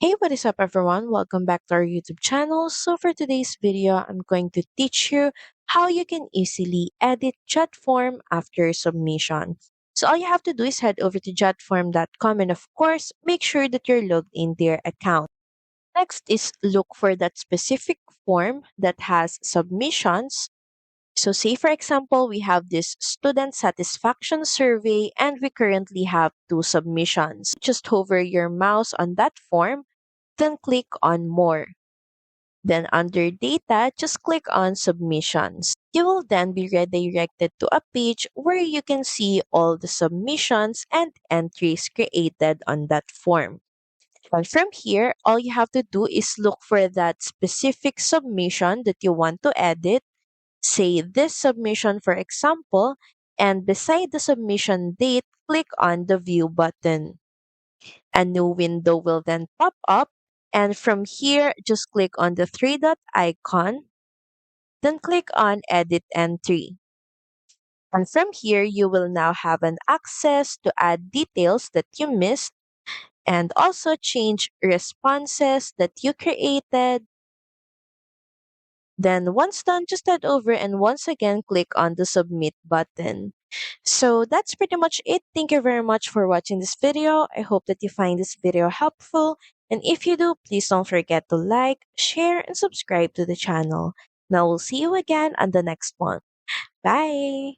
Hey, what is up everyone? Welcome back to our YouTube channel. So for today's video, I'm going to teach you how you can easily edit Jotform after submission. So all you have to do is head over to jotform.com and of course, make sure that you're logged in their account. Next is look for that specific form that has submissions. So say for example, we have this student satisfaction survey and we currently have two submissions. Just hover your mouse on that form, then click on More. Then under Data, just click on Submissions. You will then be redirected to a page where you can see all the submissions and entries created on that form. And from here, all you have to do is look for that specific submission that you want to edit. Say this submission, for example, and beside the submission date, click on the View button. A new window will then pop up, and from here, just click on the three dot icon, then click on Edit Entry. And from here, you will now have an access to add details that you missed and also change responses that you created. Then once done, just head over and once again click on the Submit button. So that's pretty much it. Thank you very much for watching this video. I hope that you find this video helpful. And if you do, please don't forget to like, share, and subscribe to the channel. Now we'll see you again on the next one. Bye!